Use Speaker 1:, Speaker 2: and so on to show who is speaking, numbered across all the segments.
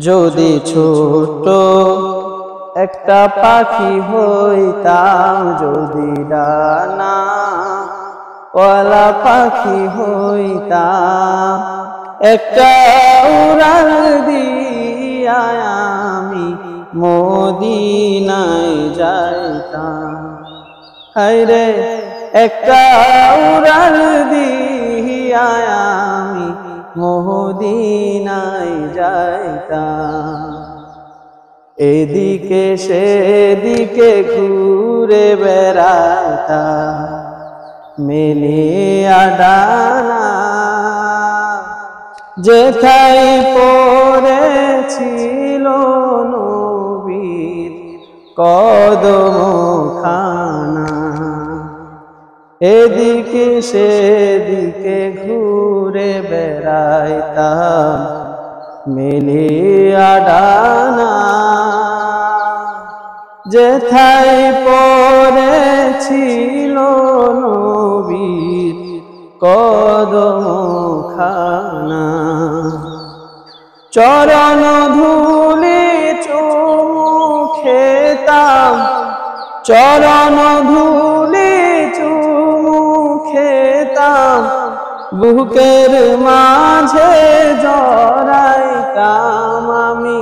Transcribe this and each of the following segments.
Speaker 1: যদি ছোট একটা পাখি হইতাম, যদি ডানা ওয়ালা পাখি হইতাম, একটা উড়াল দিয়া আমি মদিনায় যাইতাম। হায়রে একটা উড়াল দিয়া আমি মদিনায় যাইতাম। এদিকে সেদিকে ঘুরে বেড়াইতাম, মেলিয়া ডানা যেথায় পড়েছিল নবীর কদমখানা। এদিকে সেদিকে ঘুরে বেড়াইতাম, মেলিয়া ডানা যেথায় পড়েছিল নবীর কদমখানা। চরণ ধুলি চুমু খেতাম, চরণ ধুলি চুমু খেতাম, বুকের মাঝে জড়াইতাম আমি,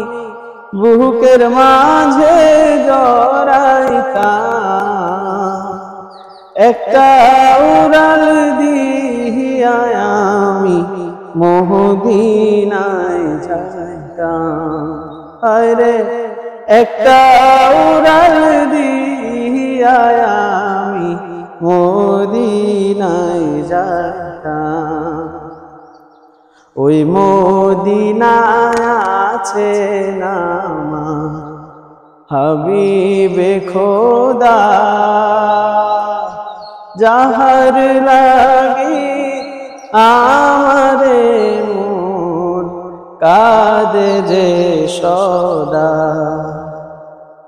Speaker 1: বুকের মাঝে জড়াইতাম। একটা উড়াল দিয়া আমি মদিনায় যাইতাম। আরে একটা উড়াল দিয়া আমি মদিনায় যাইতাম। ওই মদিনায় আছে নামা হাবিবে খোদা, যাহার লাগি আমারে মন কাঁদে যে সদা।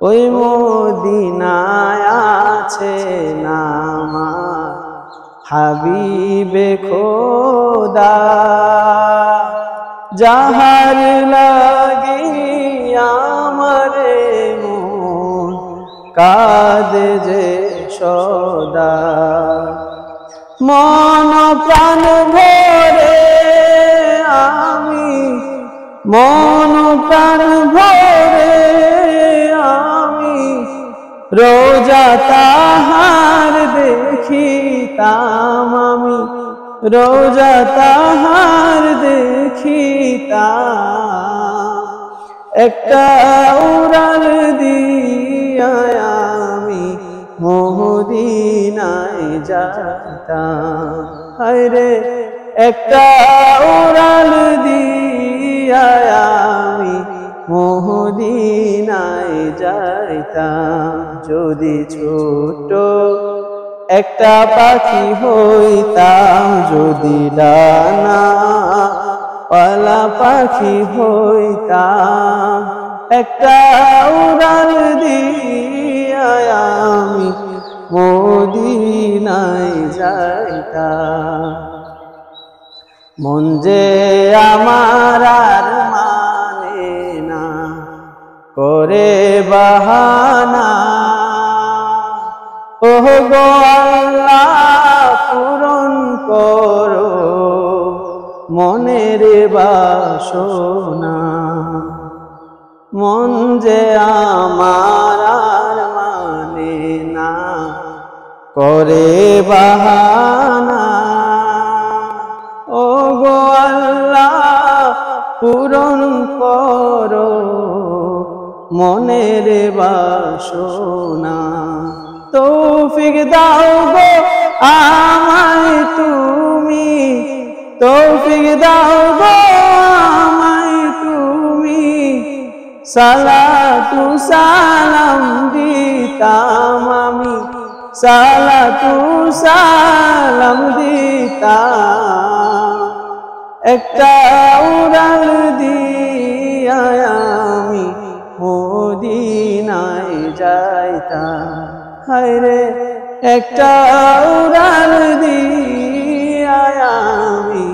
Speaker 1: ওই মদিনায় আছে নামা হাবিবে খোদা, যাহার লাগি আমারে মন কাঁদে যে সদা। মন প্রাণ ভরে আমি, মন প্রাণ ভরে আমি রোজা তাহার দেখিতাম আমি, রোজা তাহার দেখিতাম। একটা উড়াল দিয়া আমি মদিনায় যাইতাম। হায়রে একটা উড়াল দিয়া আমি মদিনায় যাইতাম। যদি ছোট একটা পাখি হইতাম, যদি ডানা ওয়ালা পাখি হইতাম, একটা উড়াল দিয়া আমি মদিনায় যাইতাম। মন যে আমার আর মানে না করে বাহানা, ওহ গো আল্লাহ পূরণ করো মনের বাসনা। মন যে আমার আর মানে না করে বাহানা, ও গো আল্লাহ পূরণ করো মনের বাসনা। তৌফিক দাও গো আমায় তুমি, তৌফিক দাও গো আমায় তুমি, সালাতু সালাম দিতাম আমি, সালাতু সালাম দিতাম। একটা উড়াল দিয়া আমি মদিনায় যাইতাম। হায়রে একটা উড়াল দিয়া আমি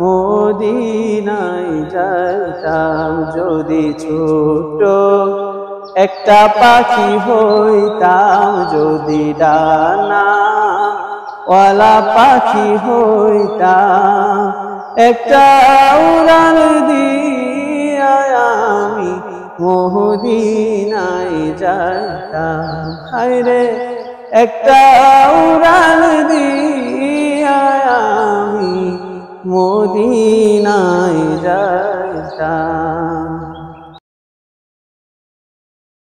Speaker 1: মদিনায় যাইতাম যদি ছোট একটা পাখি হইতাম, যদি ডানা ওয়ালা পাখি হইতাম, একটা উড়াল দিয়া আমি মদিনায় যাইতাম। হায়রে একটা উড়াল দিয়া আমি মদিনায় যাইতাম।